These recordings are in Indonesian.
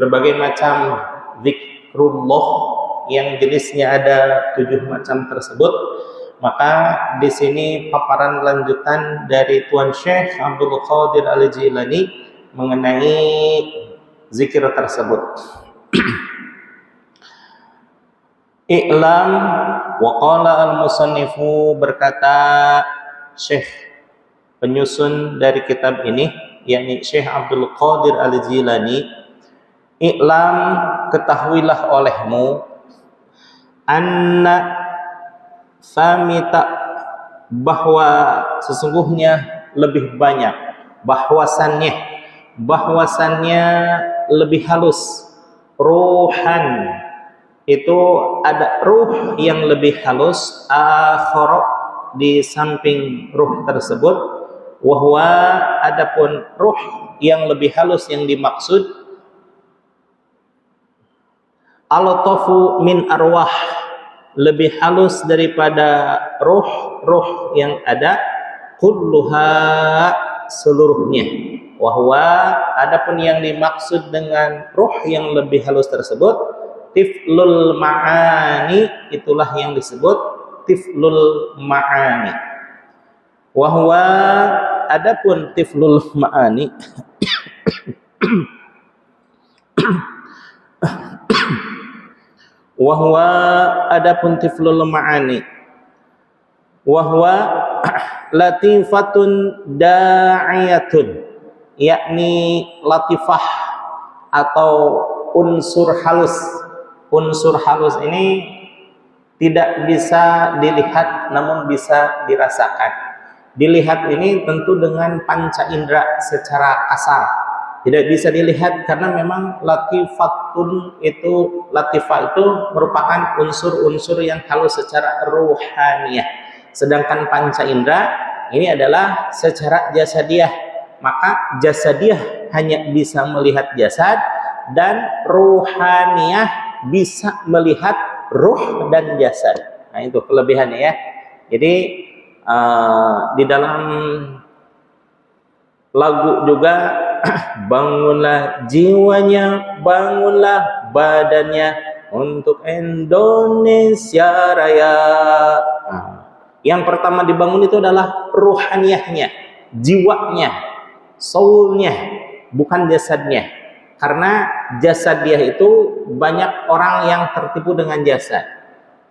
berbagai macam zikrullah yang jenisnya ada 7 macam tersebut. Maka di sini paparan lanjutan dari Tuan Syekh Abdul Qadir Al-Jilani mengenai zikir tersebut. I'lam wa qala al-musannifu, berkata Syekh penyusun dari kitab ini, yakni Syekh Abdul Qadir Al-Jilani, i'lam, ketahuilah olehmu, anna famita, bahwa sesungguhnya lebih banyak, bahwasannya lebih halus, ruhan, itu ada ruh yang lebih halus, akhara, di samping ruh tersebut, wahwa, adapun ruh yang lebih halus yang dimaksud, altafu min arwah, lebih halus daripada ruh-ruh yang ada, kulluha, seluruhnya, wahwa, adapun yang dimaksud dengan ruh yang lebih halus tersebut, tiflul ma'ani, itulah yang disebut tiflul ma'ani. Wahwa, adapun tiflul ma'ani wahwa, adapun tiflul ma'ani, wahwa latifatun da'iyatun, yakni latifah atau unsur halus. Unsur halus ini tidak bisa dilihat namun bisa dirasakan. Dilihat ini tentu dengan panca indera secara kasar, tidak bisa dilihat karena memang latifah itu merupakan unsur-unsur yang halus secara ruhaniyah. Sedangkan panca indera ini adalah secara jasadiah, maka jasadiah hanya bisa melihat jasad dan ruhaniyah bisa melihat ruh dan jasad. Nah, itu kelebihannya ya. Jadi di dalam lagu juga bangunlah jiwanya, bangunlah badannya untuk Indonesia Raya. Nah, yang pertama dibangun itu adalah ruhaniyahnya, jiwanya, soulnya, bukan jasadnya. Karena jasad dia itu banyak orang yang tertipu dengan jasad,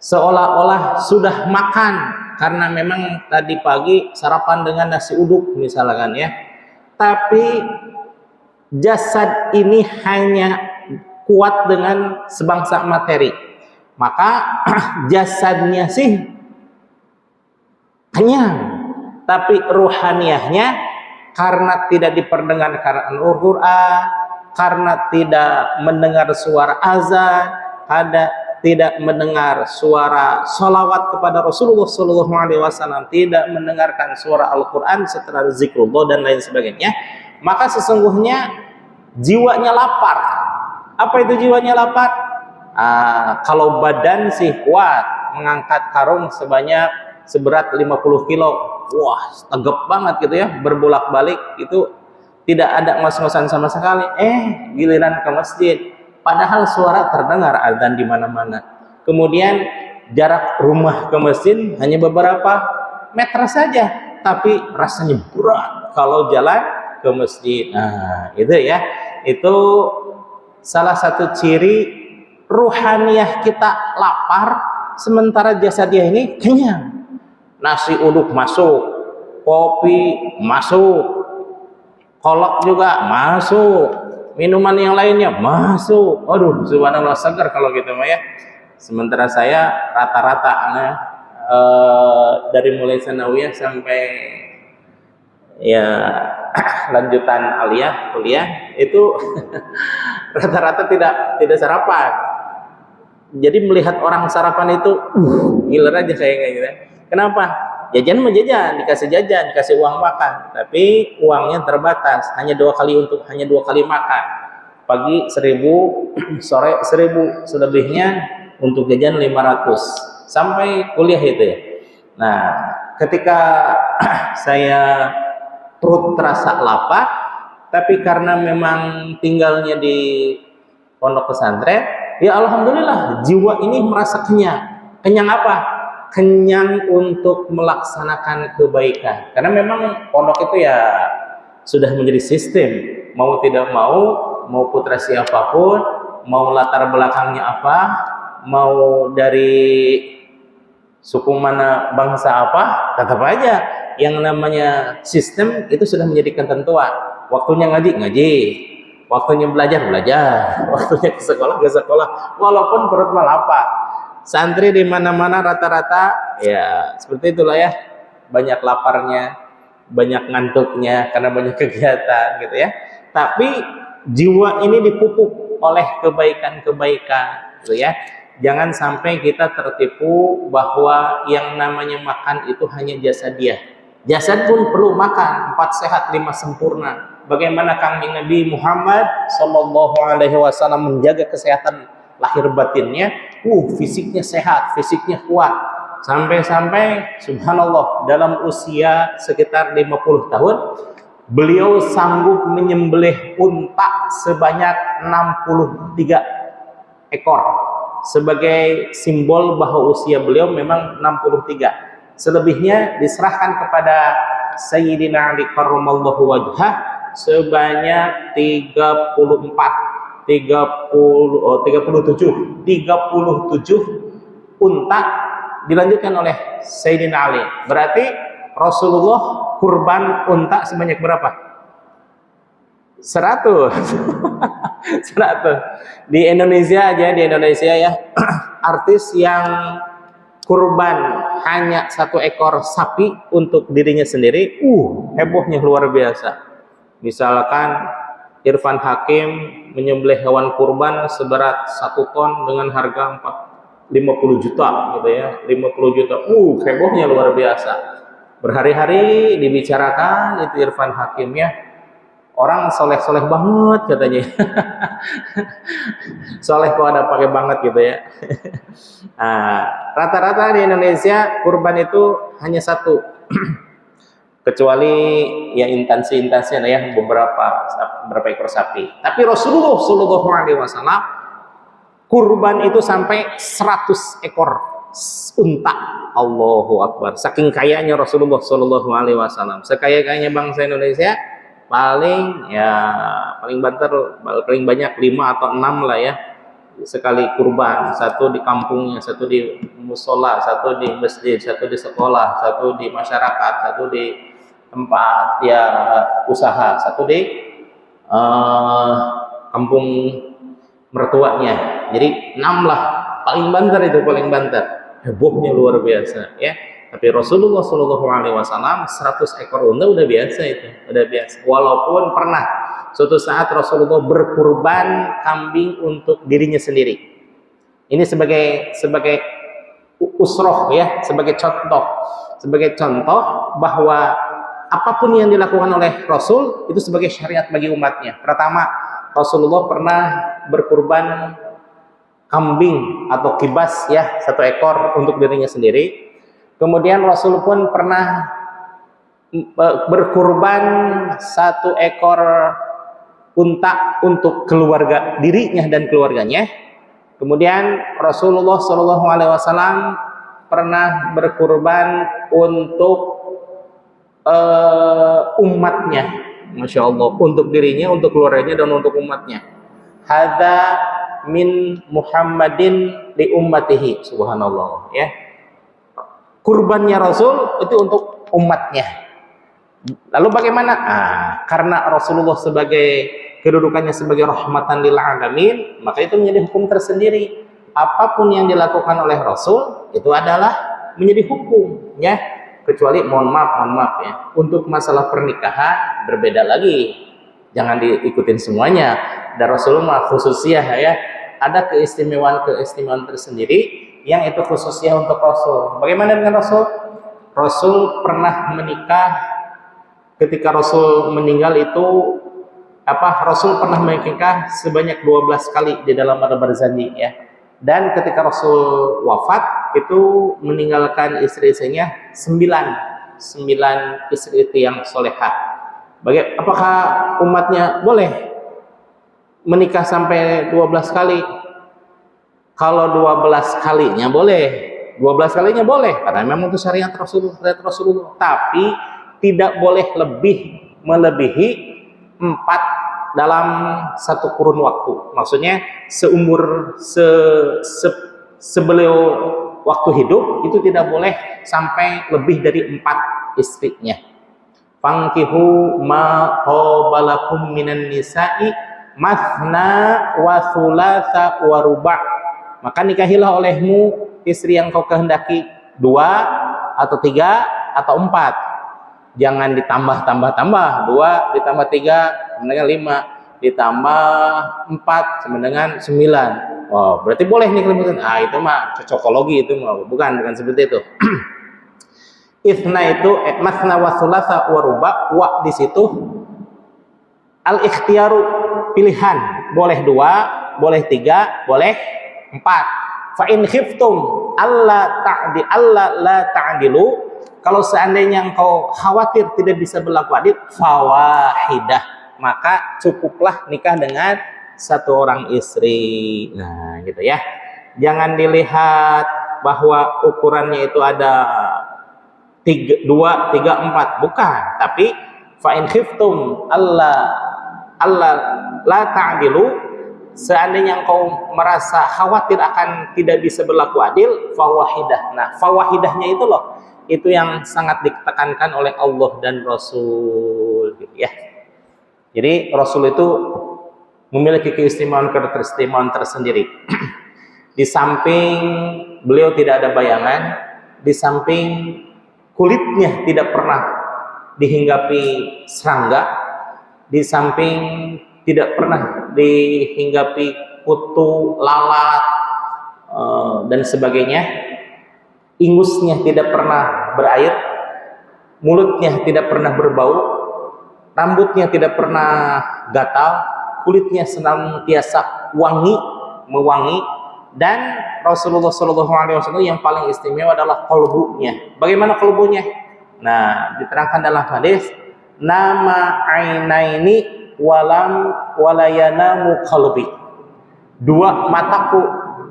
seolah-olah sudah makan karena memang tadi pagi sarapan dengan nasi uduk misalkan ya, tapi jasad ini hanya kuat dengan sebangsa materi, maka jasadnya sih kenyang, tapi ruhaniyahnya karena tidak diperdengarkan Al-Quran, karena tidak mendengar suara azan, tidak mendengar suara salawat kepada Rasulullah SAW, tidak mendengarkan suara Al-Quran setelah zikrullah dan lain sebagainya, maka sesungguhnya jiwanya lapar. Apa itu jiwanya lapar? Kalau badan sih kuat, mengangkat karung seberat 50 kilo, wah tegap banget gitu ya, berbolak-balik itu tidak ada ngos-ngosan sama sekali. Giliran ke masjid, padahal suara terdengar azan di mana-mana. Kemudian jarak rumah ke masjid hanya beberapa meter saja, tapi rasanya berat kalau jalan ke masjid. Nah, itu ya. Itu salah satu ciri ruhaniyah kita lapar, sementara jasadiah ini kenyang. Nasi uduk masuk, kopi masuk, kolak juga masuk, minuman yang lainnya masuk. Aduh, subhanallah, segar kalau gitu mah ya. Sementara saya rata-rata dari mulai sanawiyah sampai ya lanjutan aliyah, kuliah itu rata-rata tidak sarapan. Jadi melihat orang sarapan itu giler aja saya kayak gitu. Kenapa? Jajan dikasih uang makan, tapi uangnya terbatas, hanya dua kali makan. Pagi 1.000, sore 1.000, selebihnya untuk jajan 500 sampai kuliah itu ya. Nah, ketika saya perut terasa lapar, tapi karena memang tinggalnya di pondok pesantren, ya alhamdulillah jiwa ini merasa kenyang. Kenyang apa? Kenyang untuk melaksanakan kebaikan. Karena memang pondok itu ya sudah menjadi sistem, mau tidak mau putra siapapun, mau latar belakangnya apa, mau dari suku mana, bangsa apa, tetap aja yang namanya sistem itu sudah menjadi ketentuan. Waktunya ngaji, waktunya belajar, waktunya ke sekolah, walaupun perut lapar. Santri di mana-mana rata-rata ya seperti itulah ya, banyak laparnya, banyak ngantuknya karena banyak kegiatan gitu ya. Tapi jiwa ini dipupuk oleh kebaikan-kebaikan gitu ya. Jangan sampai kita tertipu bahwa yang namanya makan itu hanya jasadiah. Jasad pun perlu makan, 4 sehat 5 sempurna. Bagaimana Kangjeng Nabi Muhammad sallallahu alaihi wasallam menjaga kesehatan lahir batinnya, fisiknya sehat, fisiknya kuat, sampai-sampai subhanallah dalam usia sekitar 50 tahun beliau sanggup menyembelih unta sebanyak 63 ekor sebagai simbol bahwa usia beliau memang 63. Selebihnya diserahkan kepada Sayyidina Ali karramallahu wajhah sebanyak 37 unta dilanjutkan oleh Sayyidina Ali. Berarti Rasulullah kurban unta sebanyak berapa? 100. 100. Di Indonesia ya, artis yang kurban hanya 1 ekor sapi untuk dirinya sendiri, hebohnya luar biasa. Misalkan Irfan Hakim menyembelih hewan kurban seberat 1 ton dengan harga 50 juta gitu ya, 50 juta. Hebohnya luar biasa. Berhari-hari dibicarakan itu Irfan Hakim ya. Orang soleh-soleh banget katanya. Soleh kok ada pakai banget gitu ya. Nah, rata-rata di Indonesia kurban itu hanya 1. Kecuali ya instansi ada ya beberapa ekor sapi. Tapi Rasulullah Shallallahu Alaihi Wasallam kurban itu sampai 100 ekor unta. Allahu Akbar. Saking kayanya Rasulullah Shallallahu Alaihi Wasallam. Sekaya-kayanya bangsa Indonesia paling banyak 5 atau 6 lah ya sekali kurban. 1 di kampungnya, 1 di musola, 1 di masjid, 1 di sekolah, 1 di masyarakat, 1 di tempat ya usaha, 1 di kampung mertuanya. Jadi 6 lah, paling banter itu, paling banter. Hebohnya luar biasa ya. Tapi Rasulullah Shallallahu Alaihi Wasallam 100 ekor unta udah biasa itu, udah biasa. Walaupun pernah suatu saat Rasulullah berkurban kambing untuk dirinya sendiri. Ini sebagai usroh ya, sebagai contoh bahwa apapun yang dilakukan oleh Rasul itu sebagai syariat bagi umatnya. Pertama, Rasulullah pernah berkurban kambing atau kibas ya, 1 ekor untuk dirinya sendiri. Kemudian Rasul pun pernah berkurban 1 ekor unta untuk keluarga dirinya dan keluarganya. Kemudian Rasulullah Shallallahu Alaihi Wasallam pernah berkurban untuk umatnya, masya Allah, untuk dirinya, untuk keluarganya, dan untuk umatnya. Hadza min Muhammadin li ummatihi, subhanallah ya. Kurbannya Rasul itu untuk umatnya. Lalu bagaimana? Karena Rasulullah sebagai kedudukannya sebagai rahmatan lil alamin, maka itu menjadi hukum tersendiri. Apapun yang dilakukan oleh Rasul itu adalah menjadi hukum ya. Kecuali mohon maaf ya, untuk masalah pernikahan berbeda lagi. Jangan diikutin semuanya. Dan Rasulullah khususnya ya, ada keistimewaan tersendiri yang itu khususnya untuk Rasul. Bagaimana dengan Rasul? Rasul pernah menikah. Ketika Rasul meninggal itu Rasul pernah menikah sebanyak 12 kali di dalam al-Barzanji ya. Dan ketika Rasul wafat itu meninggalkan istri-istrinya 9 istri itu yang solehah. Apakah umatnya boleh menikah sampai 12 kali. Kalau 12 kalinya boleh, 12 kalinya boleh karena memang itu syariat Rasulullah. Tapi tidak boleh melebihi 4 dalam satu kurun waktu. Maksudnya sebeliau waktu hidup itu tidak boleh sampai lebih dari 4 istrinya. Fankihu ma qabalakum minan nisa'i mathna wa thulatha wa ruba'. Maka nikahilah olehmu istri yang kau kehendaki 2 atau 3 atau 4. Jangan ditambah-tambah, 2 ditambah 3 sama dengan 5, ditambah 4 sama dengan 9. Oh, berarti boleh nih kalimat. Itu mah cocokologi, itu mah bukan seperti itu. Itsna itu masna wa thulatha wa ruba', wa di situ al ikhtiyaru, pilihan. Boleh 2, boleh 3, boleh 4. Fa in khiftum alla la ta'dilu, kalau seandainya engkau khawatir tidak bisa berlaku adil, fawahidah, maka cukuplah nikah dengan 1 orang istri. Nah, gitu ya. Jangan dilihat bahwa ukurannya itu ada 2, 3, 4, bukan. Tapi fa in khiftum alla la ta'dilu, seandainya engkau merasa khawatir akan tidak bisa berlaku adil, fawahidah. Nah, fawahidahnya itu loh, itu yang sangat ditekankan oleh Allah dan Rasul, gitu ya. Jadi Rasul itu memiliki keistimewaan tersendiri. Di samping beliau tidak ada bayangan, di samping kulitnya tidak pernah dihinggapi serangga, di samping tidak pernah dihinggapi kutu, lalat, dan sebagainya. Ingusnya tidak pernah berair, mulutnya tidak pernah berbau, rambutnya tidak pernah gatal, kulitnya senantiasa mewangi, dan Rasulullah SAW yang paling istimewa adalah qalbunya. Bagaimana qalbunya? Nah, diterangkan dalam hadis, nama ainaini walayanamu qalbi. 2 mataku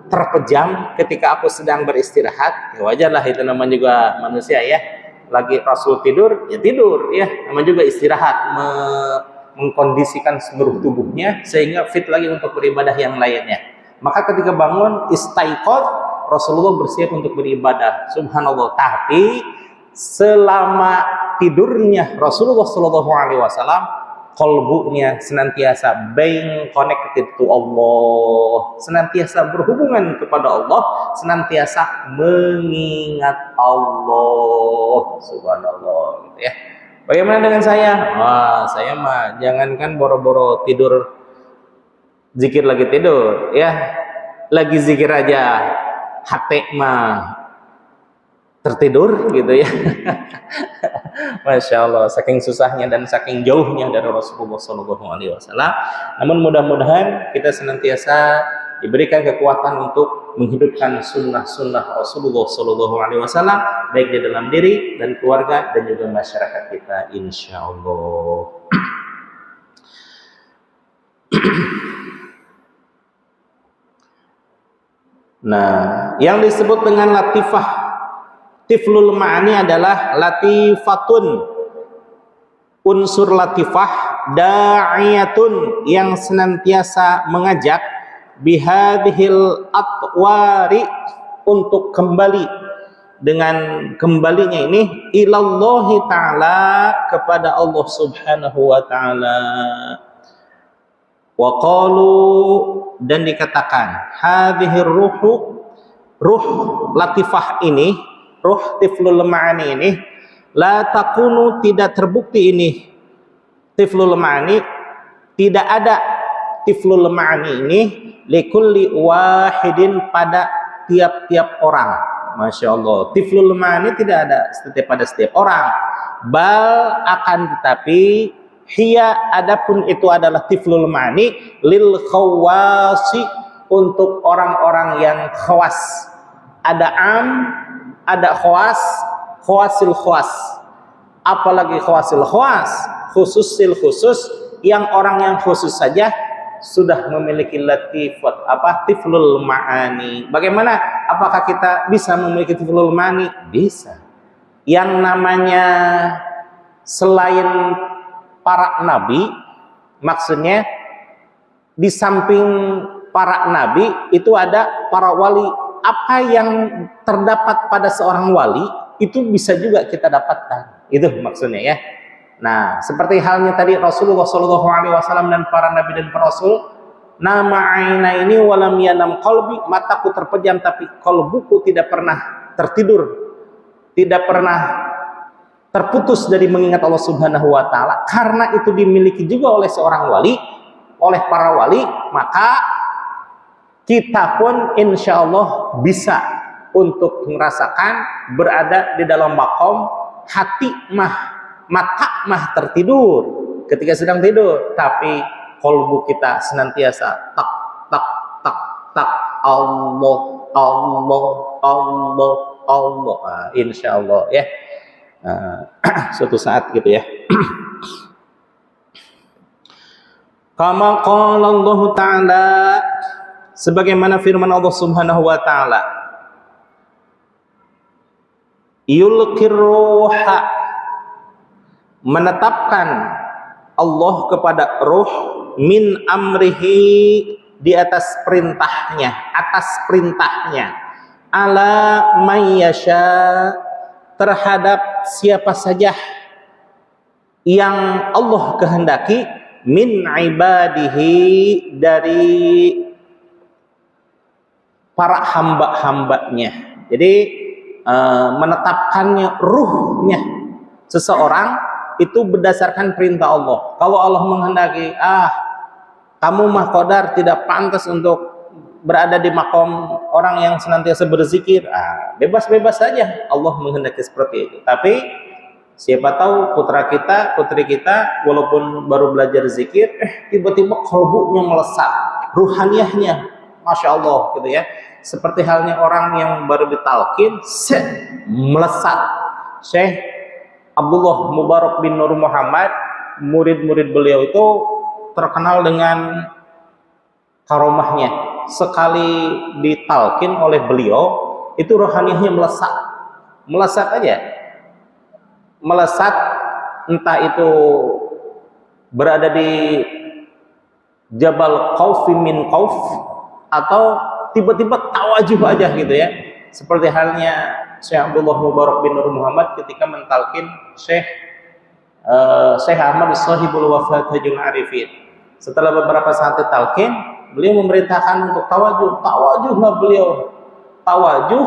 terpejam ketika aku sedang beristirahat. Ya wajarlah, itu namanya juga manusia ya. Lagi Rasul tidur, ya tidur ya. Namanya juga istirahat, mengkondisikan seluruh tubuhnya sehingga fit lagi untuk beribadah yang lainnya. Maka ketika bangun istaiqadz, Rasulullah bersiap untuk beribadah. Subhanallah. Tapi selama tidurnya Rasulullah SAW, qalbunya senantiasa being connected to Allah, senantiasa berhubungan kepada Allah, senantiasa mengingat Allah. Subhanallah, gitu ya. Bagaimana dengan saya? Saya mah jangankan boro-boro tidur, zikir lagi tidur, ya, lagi zikir aja hati mah tertidur, gitu ya. Masya Allah, saking susahnya dan saking jauhnya dari Rasulullah SAW. Namun mudah-mudahan kita senantiasa diberikan kekuatan untuk menghidupkan sunnah-sunnah Rasulullah SAW, baik di dalam diri dan keluarga dan juga masyarakat kita, insya Allah. Nah, yang disebut dengan latifah tiflul ma'ani adalah latifatun, unsur latifah, da'iyatun, yang senantiasa mengajak, bihadhil atwari, untuk kembali, dengan kembalinya ini ilallahi ta'ala, kepada Allah subhanahu wa ta'ala. Wa qalu, dan dikatakan, hadhir ruh latifah ini, ruh tiflul ma'ani ini, la takunu, tidak terbukti ini tiflul ma'ani, tidak ada tiflul ma'ani ini likulli wahidin, pada tiap-tiap orang. Masya Allah, tiflul ma'ani tidak ada pada setiap orang. Bal, akan tetapi, hiya, adapun itu adalah tiflul ma'ani, lil khawasi, untuk orang-orang yang khawas. Ada am, ada khawasil khawas. Apalagi khawasil khawas, khususil khusus, yang orang yang khusus saja sudah memiliki latifat tiflul ma'ani. Bagaimana? Apakah kita bisa memiliki tiflul ma'ani? Bisa. Yang namanya selain para nabi, maksudnya di samping para nabi itu ada para wali. Apa yang terdapat pada seorang wali itu bisa juga kita dapatkan. Itu maksudnya ya. Nah, seperti halnya tadi Rasulullah SAW dan para nabi dan para rasul, nama aina ini walam yanam qalbi, mataku terpejam tapi qalbuku tidak pernah tertidur, tidak pernah terputus dari mengingat Allah Subhanahu wa taala. Karena itu dimiliki juga oleh seorang wali, oleh para wali, maka kita pun insya Allah bisa untuk merasakan berada di dalam makom hati mata tertidur ketika sedang tidur, tapi kolbu kita senantiasa tak tak tak tak Allah Allah Allah Allah. Insya Allah ya, suatu saat gitu ya. Kama qala Allah Ta'ala, sebagaimana firman Allah Subhanahu wa taala, yulqir ruha, menetapkan Allah kepada ruh min amrihi, di atas perintahnya, ala mayyasha, terhadap siapa saja yang Allah kehendaki, min ibadihi, dari para hamba-hambanya. Jadi menetapkannya ruhnya seseorang itu berdasarkan perintah Allah. Kalau Allah menghendaki, kamu mah qadar tidak pantas untuk berada di makom orang yang senantiasa berzikir, bebas-bebas saja Allah menghendaki seperti itu. Tapi siapa tahu putra kita, putri kita walaupun baru belajar zikir, tiba-tiba kalbunya melesat, ruhaniyahnya Masya Allah gitu ya. Seperti halnya orang yang baru ditalkin, melesat. Syekh Abdullah Mubarak bin Nur Muhammad, murid-murid beliau itu terkenal dengan karomahnya. Sekali ditalkin oleh beliau, itu rohaniahnya melesat aja, melesat. Entah itu berada di Jabal Khawfi min Khawf, atau tiba-tiba tawajuh aja gitu ya. Seperti halnya Syekh Abdullah Mubarak bin Nur Muhammad ketika mentalkin Syekh Ahmad Shahibul Wafatajul Arifin. Setelah beberapa saat ditalkin, beliau memerintahkan untuk tawajuhlah beliau, tawajuh.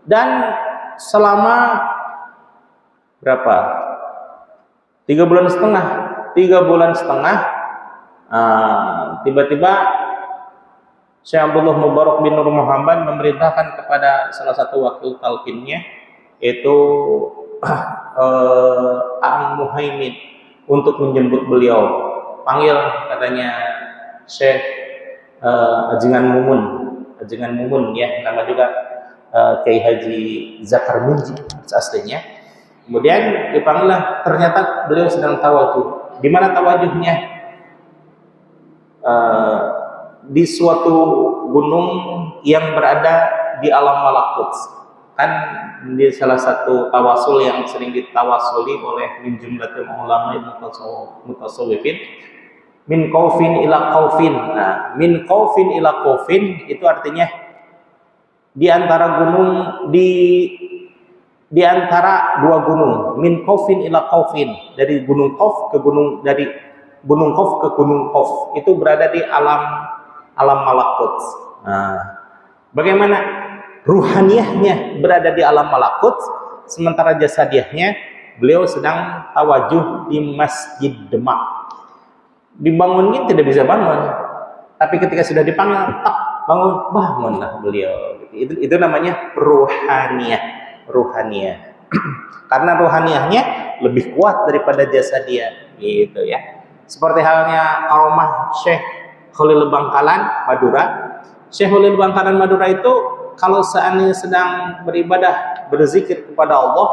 Dan selama berapa? 3 bulan setengah, tiba-tiba Syekh Abdullah Mubarak bin Nur Muhammad memerintahkan kepada salah satu wakil talqinnya, yaitu A'am Muhaimin, untuk menjemput beliau. Panggil, katanya, Syekh Ajengan Mumun ya, nama juga Kiai Haji Zakar Munji aslinya. Kemudian dipanggillah, ternyata beliau sedang tawajuh. Di mana tawajuhnya? Di suatu gunung yang berada di alam malakut. Kan di salah satu tawasul yang sering ditawasuli oleh min jumlatil ulama mutasawwifin, min qaufin ila qaufin. Nah, min qaufin ila qaufin itu artinya di antara gunung, di antara dua gunung. Min qaufin ila qaufin, dari gunung Qauf ke gunung, dari gunung Qauf ke gunung Qauf, itu berada di alam malakut. Nah, bagaimana ruhaniyahnya berada di alam malakut, sementara jasadiahnya beliau sedang tawajuh di Masjid Demak. Dibangunin tidak bisa bangun, tapi ketika sudah dipanggil, tak bangunlah beliau. Itu namanya ruhaniyah. Karena ruhaniyahnya lebih kuat daripada jasadiah, gitu ya. Seperti halnya karomah Syekh Khalil Bangkalan Madura. Syekh Khalil Bangkalan Madura itu kalau seandainya sedang beribadah, berzikir kepada Allah,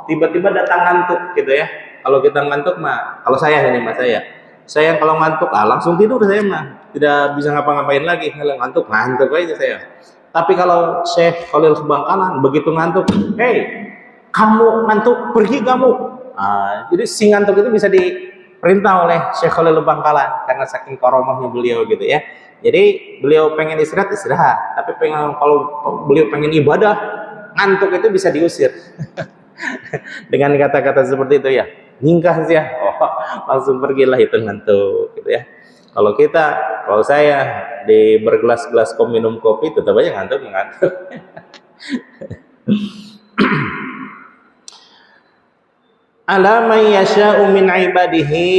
tiba-tiba datang ngantuk gitu ya. Kalau kita ngantuk mah, kalau saya ini mas saya, Saya kalau ngantuk langsung tidur, saya mah tidak bisa ngapa-ngapain lagi. Kalau ngantuk aja saya. Tapi kalau Syekh Khalil Bangkalan begitu ngantuk, "Hei, kamu ngantuk, pergi kamu." Jadi si ngantuk itu bisa diperintah oleh Syekh Khalil Bangkalan karena saking karomahnya beliau gitu ya. Jadi beliau pengen istirahat, tapi kalau beliau pengen ibadah, ngantuk itu bisa diusir. Dengan kata-kata seperti itu ya, nyingkah ya, langsung pergilah itu ngantuk gitu ya. Kalau saya di bergelas-gelas minum kopi tetap aja ngantuk. Ala man yasha'u min ibadihi,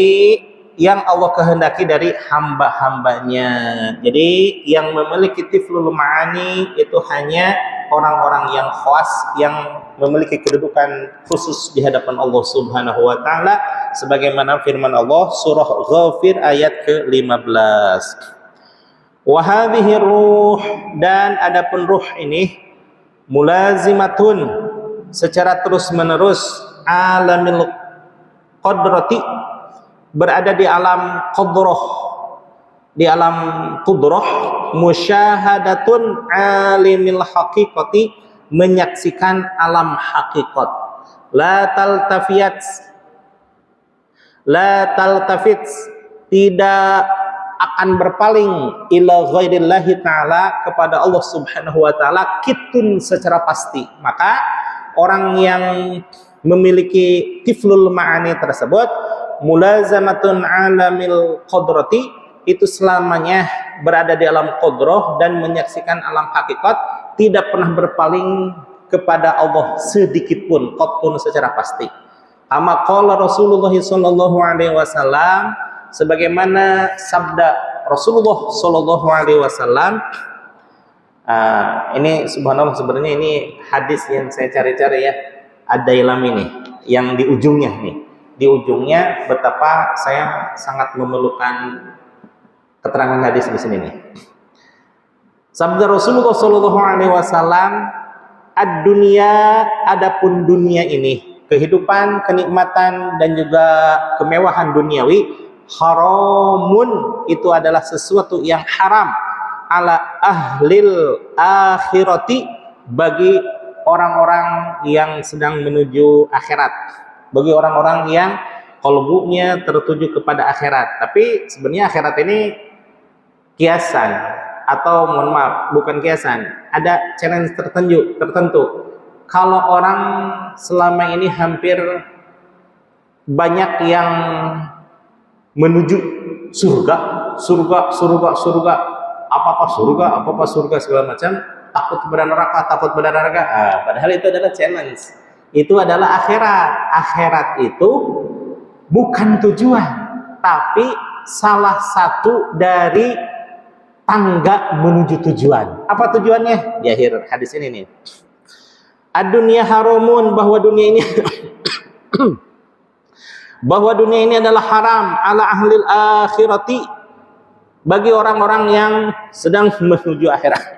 yang Allah kehendaki dari hamba-hambanya. Jadi yang memiliki tiflul ma'ani itu hanya orang-orang yang khas, yang memiliki kedudukan khusus di hadapan Allah Subhanahu wa taala, sebagaimana firman Allah surah Ghafir ayat ke-15. Wa hadhihi ruh, dan adapun ruh ini mulazimatun, secara terus-menerus alamil qadrati, berada di alam qadrah, di alam qudrah, musyahadatun alimil haqiqati, menyaksikan alam hakikat. La taltafit, tidak akan berpaling ila ghairillahi ta'ala, kepada Allah Subhanahu wa ta'ala, kitun, secara pasti. Maka orang yang memiliki tiflul ma'ani tersebut, mulazamatun alamil qadrati, itu selamanya berada di alam qadrah dan menyaksikan alam hakikat, tidak pernah berpaling kepada Allah sedikit pun, qattun, secara pasti. Kama qala Rasulullah sallallahu alaihi wasallam, sebagaimana sabda Rasulullah sallallahu alaihi wasallam. Ini subhanallah, sebenarnya ini hadis yang saya cari-cari ya, Ad-Dailam ini, yang di ujungnya nih. Di ujungnya betapa saya sangat memerlukan keterangan hadis di sini nih. Sabda Rasulullah sallallahu alaihi wasallam, ad-dunya, adapun dunia ini, kehidupan, kenikmatan dan juga kemewahan duniawi, haramun, itu adalah sesuatu yang haram, ala ahlil akhirati, bagi orang-orang yang sedang menuju akhirat, bagi orang-orang yang qalbunya tertuju kepada akhirat. Tapi sebenarnya akhirat ini kiasan, atau mohon maaf, bukan kiasan, ada challenge tertentu. Kalau orang selama ini hampir banyak yang menuju surga, apa-apa surga segala macam, takut kepada neraka, padahal itu adalah challenge. Itu adalah akhirat. Akhirat itu bukan tujuan, tapi salah satu dari tangga menuju tujuan. Apa tujuannya? Di akhir hadis ini nih. Ad-dunya haramun, bahwa dunia ini bahwa dunia ini adalah haram, ala ahlil akhirati, bagi orang-orang yang sedang menuju akhirat.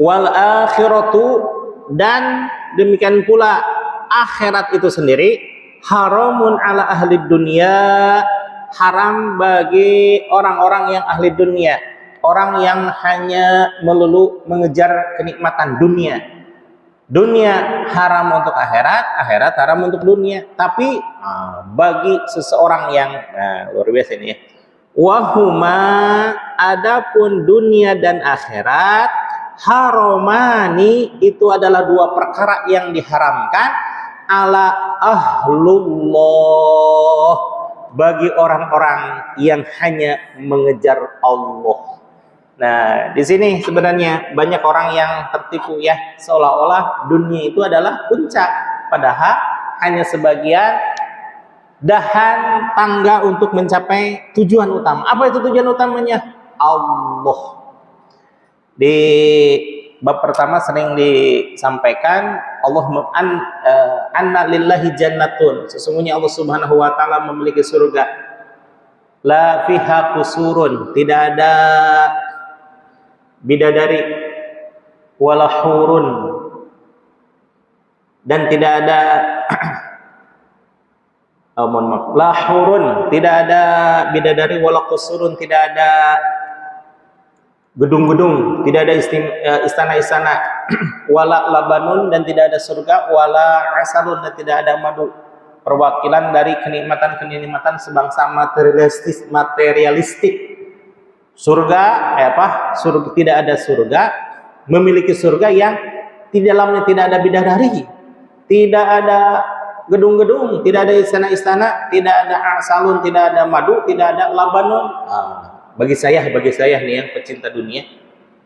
Wal akhiratu, dan demikian pula akhirat itu sendiri, haramun ala ahli dunia, haram bagi orang-orang yang ahli dunia, orang yang hanya melulu mengejar kenikmatan dunia. Dunia haram untuk akhirat, akhirat haram untuk dunia. Tapi bagi seseorang yang luar biasa ini ya, wahuma, adapun dunia dan akhirat, haramani, itu adalah dua perkara yang diharamkan, ala ahlullah, bagi orang-orang yang hanya mengejar Allah. Nah, di sini sebenarnya banyak orang yang tertipu ya, seolah-olah dunia itu adalah puncak, padahal hanya sebagian dahan tangga untuk mencapai tujuan utama. Apa itu tujuan utamanya? Allah. Di bab pertama sering disampaikan, anna lillahi jannatun, sesungguhnya Allah Subhanahu wa taala memiliki surga, la fiha qusurun, tidak ada bidadari, wala hurun, dan tidak ada mohon maaf, la hurun, tidak ada bidadari, wala qusurun, tidak ada gedung-gedung, tidak ada istana-istana, wala labanun, dan tidak ada surga, wala asalun, dan tidak ada madu. Perwakilan dari kenikmatan-kenikmatan sebangsa materialistik. Surga, surga, tidak ada surga, memiliki surga yang di dalamnya tidak ada bidadari, tidak ada gedung-gedung, tidak ada istana-istana, tidak ada asalun, tidak ada madu, tidak ada labanun. Bagi saya nih yang pecinta dunia,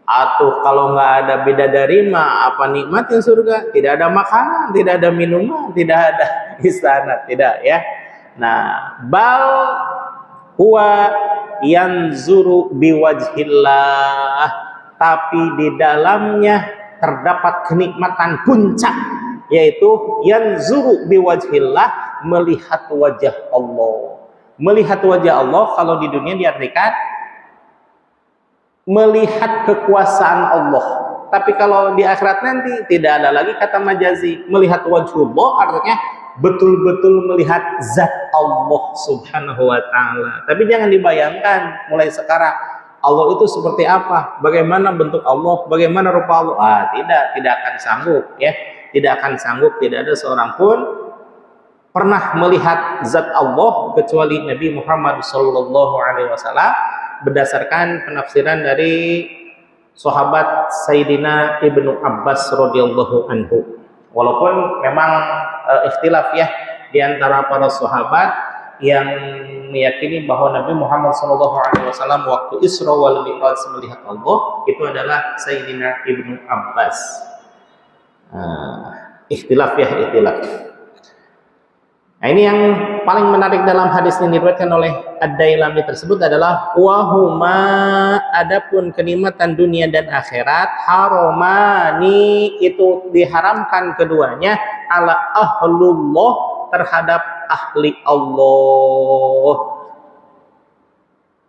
atau kalau nggak ada bidadari mah apa nikmatin surga? Tidak ada makanan, tidak ada minuman, tidak ada istana, tidak ya. Nah, bal huwa yanzuru biwajhillah, tapi di dalamnya terdapat kenikmatan puncak, yaitu yanzuru biwajhillah, melihat wajah Allah. Melihat wajah Allah kalau di dunia diartikan melihat kekuasaan Allah. Tapi kalau di akhirat nanti tidak ada lagi kata majazi. Melihat wajhullah artinya betul-betul melihat zat Allah subhanahu wa ta'ala. Tapi jangan dibayangkan mulai sekarang Allah itu seperti apa, bagaimana bentuk Allah, bagaimana rupa Allah. Tidak akan sanggup ya. Tidak akan sanggup, tidak ada seorang pun pernah melihat zat Allah kecuali Nabi Muhammad sallallahu alaihi wasallam, berdasarkan penafsiran dari sahabat Sayyidina Ibnu Abbas radhiyallahu anhu. Walaupun memang ikhtilaf ya di antara para sahabat yang meyakini bahwa Nabi Muhammad sallallahu alaihi wasallam waktu Isra wal Mi'raj melihat Allah itu adalah Sayyidina Ibnu Abbas. Ikhtilaf. Nah, ini yang paling menarik dalam hadis yang diriwayatkan oleh Ad-Dailami tersebut adalah wahuma, adapun kenikmatan dunia dan akhirat, haramani, itu diharamkan keduanya, ala ahlullah, terhadap ahli Allah.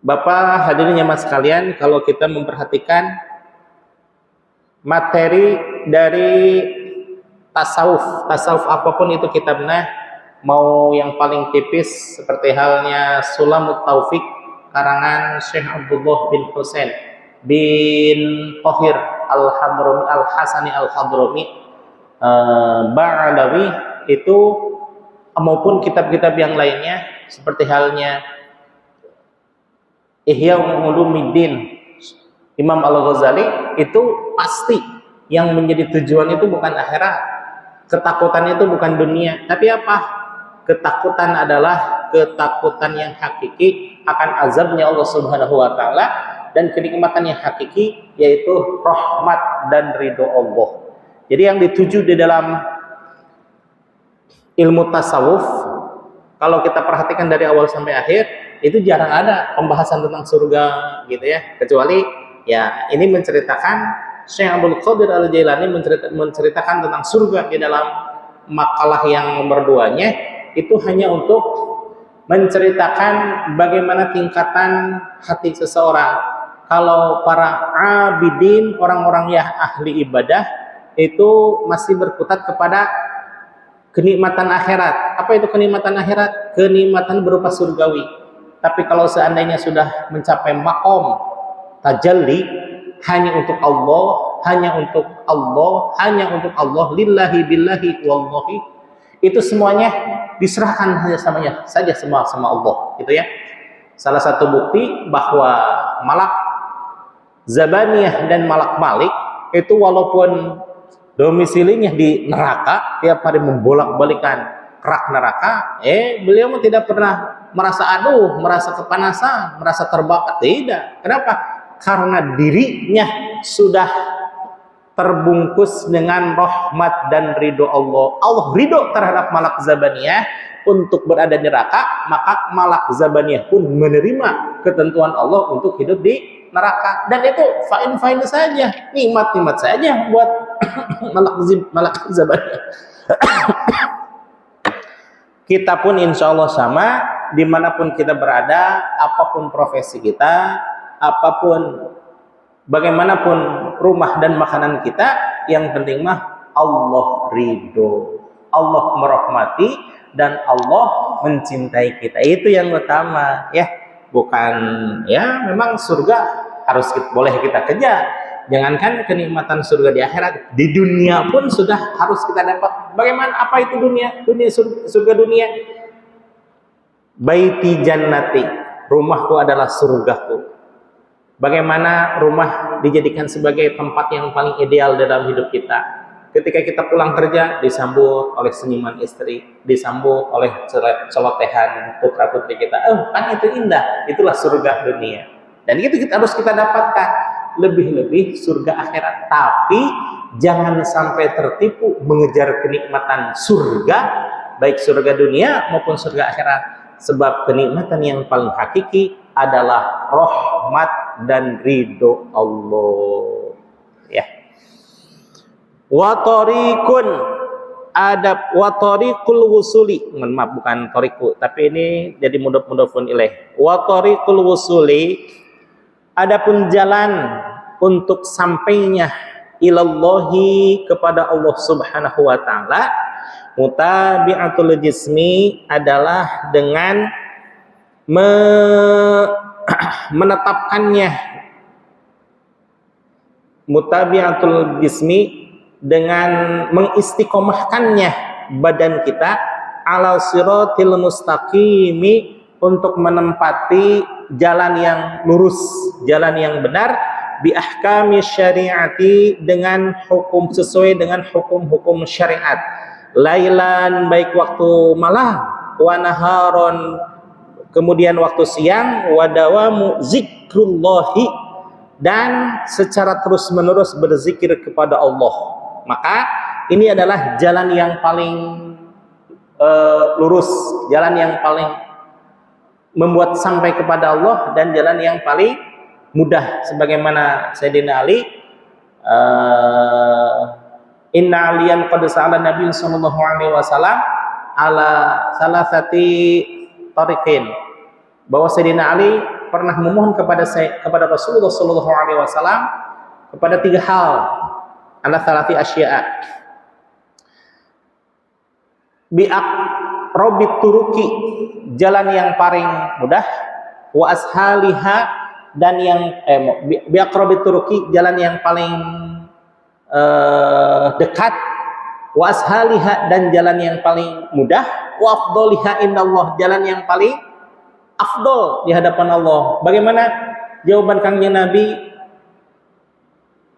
Bapak hadirin jemaah sekalian, kalau kita memperhatikan materi dari tasawuf apapun itu kitabnya, mau yang paling tipis seperti halnya Sulamut Taufik karangan Syekh Abdullah bin Husain bin Tahir Al-Hadrami Al-Hasani Al-Hadrami Ba'alawi itu, maupun kitab-kitab yang lainnya seperti halnya Ihya Ulumuddin Imam Al-Ghazali, itu pasti yang menjadi tujuan itu bukan akhirat, ketakutan itu bukan dunia, tapi apa? Ketakutan adalah ketakutan yang hakiki akan azabnya Allah Subhanahu wa ta'ala, dan kenikmatan yang hakiki yaitu rahmat dan ridho Allah. Jadi yang dituju di dalam ilmu tasawuf, kalau kita perhatikan dari awal sampai akhir, itu jarang ada pembahasan tentang surga gitu ya, kecuali ya ini menceritakan Syekh Abdul Qadir Al-Jailani menceritakan tentang surga di dalam makalah yang nomor 2-nya, itu hanya untuk menceritakan bagaimana tingkatan hati seseorang. Kalau para abidin, orang-orang yang ahli ibadah, itu masih berkutat kepada kenikmatan akhirat. Apa itu kenikmatan akhirat? Kenikmatan berupa surgawi. Tapi kalau seandainya sudah mencapai makom tajalli, hanya untuk Allah, hanya untuk Allah, lillahi billahi wallahi, itu semuanya diserahkan hanya saja semua sama Allah, gitu ya. Salah satu bukti bahwa malak Zabaniyah dan malak Malik itu walaupun domisilinya di neraka, tiap hari membolak-balikan kerak neraka, beliau tidak pernah merasa kepanasan, merasa terbakar, tidak. Kenapa? Karena dirinya sudah terbungkus dengan rahmat dan ridho Allah. Allah ridho terhadap malak Zabaniyah untuk berada di neraka, maka malak Zabaniyah pun menerima ketentuan Allah untuk hidup di neraka, dan itu fine saja, nikmat saja buat malak Zabaniyah. Kita pun insya Allah sama, dimanapun kita berada, apapun profesi kita, apapun bagaimanapun rumah dan makanan kita, yang penting mah Allah ridho, Allah merahmati, dan Allah mencintai kita. Itu yang utama ya. Bukan ya, memang surga harus boleh kita kejar. Jangankan kenikmatan surga di akhirat, di dunia pun sudah harus kita dapat. Bagaimana, apa itu dunia? Surga dunia. Baiti jannati, rumahku adalah surgaku. Bagaimana rumah dijadikan sebagai tempat yang paling ideal dalam hidup kita. Ketika kita pulang kerja, disambut oleh senyuman istri, disambut oleh celotehan putra-putri kita. Kan itu indah, itulah surga dunia. Dan itu harus kita dapatkan, lebih-lebih surga akhirat. Tapi jangan sampai tertipu mengejar kenikmatan surga, baik surga dunia maupun surga akhirat. Sebab kenikmatan yang paling hakiki adalah rahmat dan ridho Allah. Ya. Wa tariqun, adab wa tariqul wusuli. Maaf, bukan tariqu, tapi ini jadi mudhaf-mudhafun ilaih. Wa tariqul wusuli, adapun jalan untuk sampainya ilallahi, kepada Allah Subhanahu wa taala, mutabi'atul jismi, adalah dengan menetapkannya, mutabi'atul jismi, dengan mengistiqomahkannya badan kita, ala siratil mustaqimi, untuk menempati jalan yang lurus, jalan yang benar, bi ahkami syariati, dengan hukum, sesuai dengan hukum-hukum syariat, lailan, baik waktu malam, wa naharon, kemudian waktu siang, wa dawamu zikrullahi, dan secara terus-menerus berzikir kepada Allah. Maka ini adalah jalan yang paling lurus, jalan yang paling membuat sampai kepada Allah, dan jalan yang paling mudah. Sebagaimana Sayyidina Ali, inna aliyan qad sa'ala Nabi sallallahu alaihi wasallam ala salasati tariqin, bahwa Sayyidina Ali pernah memohon kepada Rasulullah sallallahu alaihi wasallam kepada 3 hal. Ala salati asya'a, bi'aq robit turuki, jalan yang paling mudah, wa ashaliha, dan yang bi'aq robit turuki, jalan yang paling dekat, wa ashaliha, dan jalan yang paling mudah, wa afdoliha indallah, jalan yang paling afdol di hadapan Allah. Bagaimana jawaban Kangjeng Nabi?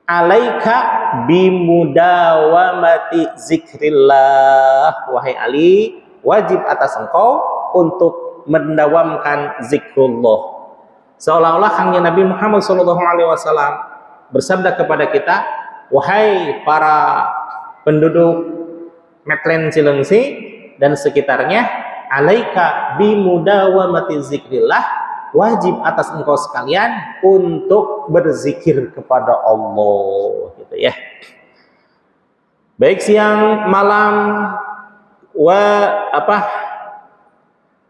Alaika bimudawamati zikrillah, wahai Ali, wajib atas engkau untuk mendawamkan zikrullah. Seolah-olah Kangjeng Nabi Muhammad SAW bersabda kepada kita, wahai para penduduk Metlen Cilengsi dan sekitarnya, alaika bimudawamati zikrillah, wajib atas engkau sekalian untuk berzikir kepada Allah, gitu ya. Baik siang malam,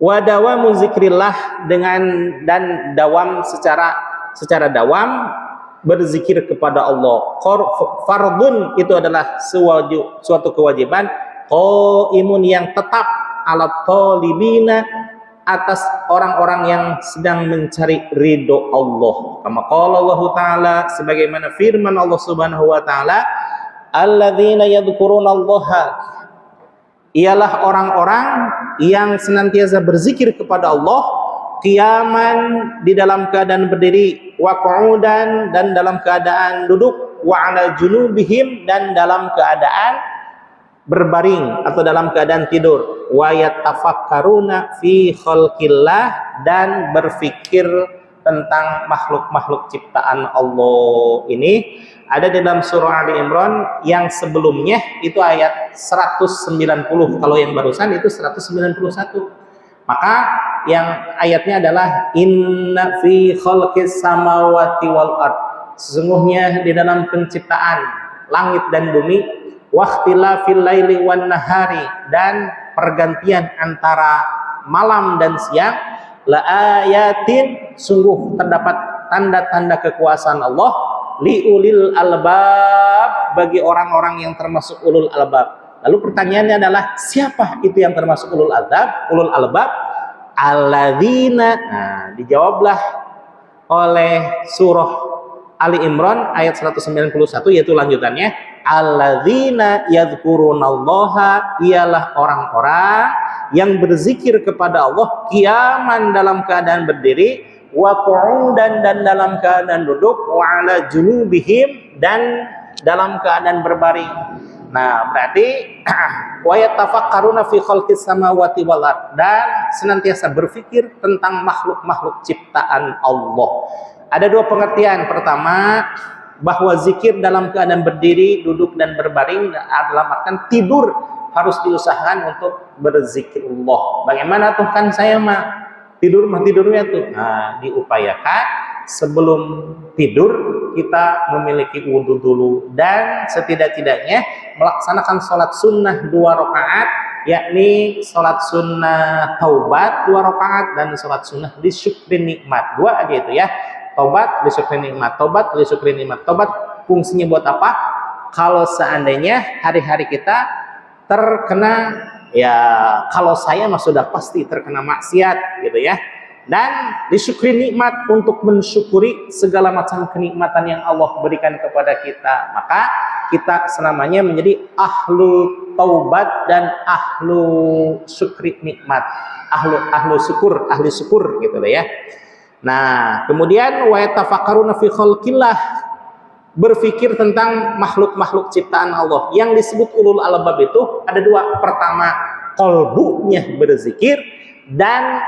wa dawamu zikrillah, dengan dan dawam secara dawam berzikir kepada Allah. Fardun, itu adalah suatu kewajiban, qaimun, yang tetap, ala talibina, atas orang-orang yang sedang mencari ridho Allah. Kama qala Allah Ta'ala, sebagaimana firman Allah Subhanahu wa taala, alladzina yadhkurunallaha, ialah orang-orang yang senantiasa berzikir kepada Allah, qiyaman, di dalam keadaan berdiri, wa qu'udan, dan dalam keadaan duduk, wa ala junubihim, dan dalam keadaan berbaring atau dalam keadaan tidur, wa yatafakkaruna fi khalqillah, dan berfikir tentang makhluk-makhluk ciptaan Allah. Ini ada di dalam surah Ali Imran yang sebelumnya, itu ayat 190, kalau yang barusan itu 191. Maka yang ayatnya adalah inna fi khalqis samawati wal ard, sesungguhnya di dalam penciptaan langit dan bumi, waqtilafil laili wan nahari, dan pergantian antara malam dan siang, la ayatin, sungguh terdapat tanda-tanda kekuasaan Allah, liulil albab, bagi orang-orang yang termasuk ulul albab. Lalu pertanyaannya adalah siapa itu yang termasuk ulul albab? Ulul albab alladzina. Nah, dijawablah oleh surah Ali Imran ayat 191, yaitu lanjutannya, alladzina yadhkurunallaha, ialah orang-orang yang berzikir kepada Allah qiyaman, dalam keadaan berdiri, wa qu'udan, dan dalam keadaan duduk, wa ala junubihim, dan dalam keadaan berbaring. Nah, berarti wa yatafakkaruna fi khalqis samawati wal ard, dan senantiasa berpikir tentang makhluk-makhluk ciptaan Allah. Ada dua pengertian. Pertama, bahwa zikir dalam keadaan berdiri, duduk, dan berbaring adalah artian tidur harus diusahakan untuk berzikir Allah. Bagaimana tuh, kan saya mah tidurnya tuh. Nah, diupayakan sebelum tidur kita memiliki wudhu dulu, dan setidak-tidaknya melaksanakan sholat sunnah 2 rakaat, yakni sholat sunnah taubat 2 rakaat dan sholat sunnah disyukri nikmat 2 aja itu ya. Taubat disyukri nikmat, taubat disyukri nikmat. Taubat fungsinya buat apa? Kalau seandainya hari-hari kita terkena, ya kalau saya mah sudah pasti terkena maksiat gitu ya. Dan disyukri nikmat, untuk mensyukuri segala macam kenikmatan yang Allah berikan kepada kita. Maka kita selamanya menjadi ahlu taubat dan ahlu syukri nikmat, ahlu syukur, ahli syukur gitu ya. Nah, kemudian wa yatafakkaruna fi khalqillah, berpikir tentang makhluk-makhluk ciptaan Allah. Yang disebut ulul albab itu ada 2. Pertama, qalbunya berzikir, dan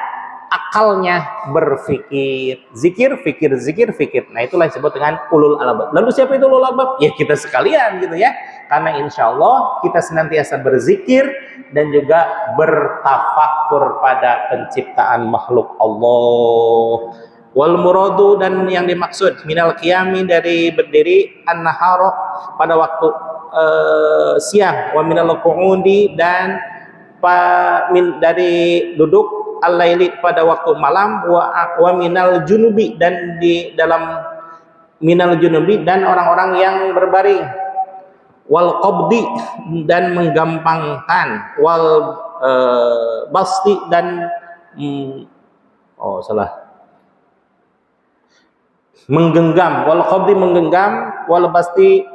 akalnya berpikir. Zikir, fikir, zikir, fikir. Nah, itulah yang disebut dengan ulul albab. Lalu siapa itu ulul albab? Ya kita sekalian gitu ya. Karena insya Allah kita senantiasa berzikir dan juga bertafakur pada penciptaan makhluk Allah. Wal muradu, dan yang dimaksud minal qiyami, dari berdiri, an-nahara, pada waktu siang, wa minal qu'udi, dan dari duduk, al-laili, pada waktu malam, wa minal junubi, dan di dalam minal junubi, dan orang-orang yang berbaring, wal qabdi, dan menggampangkan, wal basti, dan menggenggam, wal qabdi menggenggam, wal basti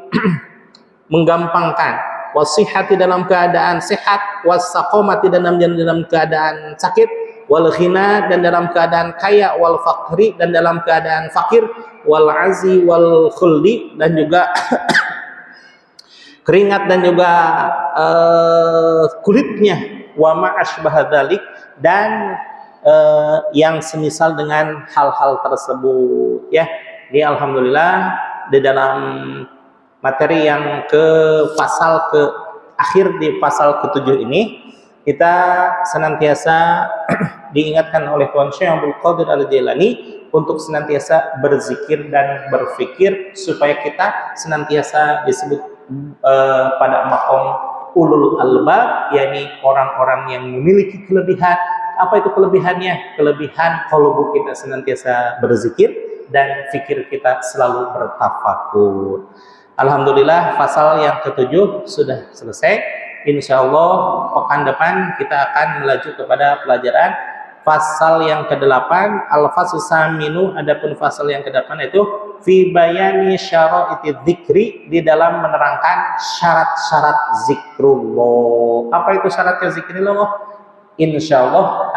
menggampangkan, wasihati dalam keadaan sehat, wasaqomati dalam keadaan sakit, wal ghina, dan dalam keadaan kaya, wal fakri, dan dalam keadaan fakir, wal azi wal khuldi, dan juga keringat, dan juga kulitnya, wa ma asbaha dzalik, dan yang semisal dengan hal-hal tersebut ya. Ini alhamdulillah di dalam materi yang pasal akhir di pasal ke-7 ini, kita senantiasa diingatkan oleh Tuan Syekh Abdul Qadir Al-Jailani untuk senantiasa berzikir dan berfikir, supaya kita senantiasa disebut pada maqam ulul albab, yakni orang-orang yang memiliki kelebihan. Apa itu kelebihannya? Kelebihan qalbu kita senantiasa berzikir dan fikir kita selalu bertafakur. Alhamdulillah, pasal yang ke-7 sudah selesai. Insya Allah pekan depan kita akan melaju kepada pelajaran pasal yang ke-8, al-fasl saminu. Adapun pasal yang ke-8 itu fi bayani syara'iti dzikri, di dalam menerangkan syarat-syarat zikrullah. Apa itu syaratnya zikrullah? Insya Allah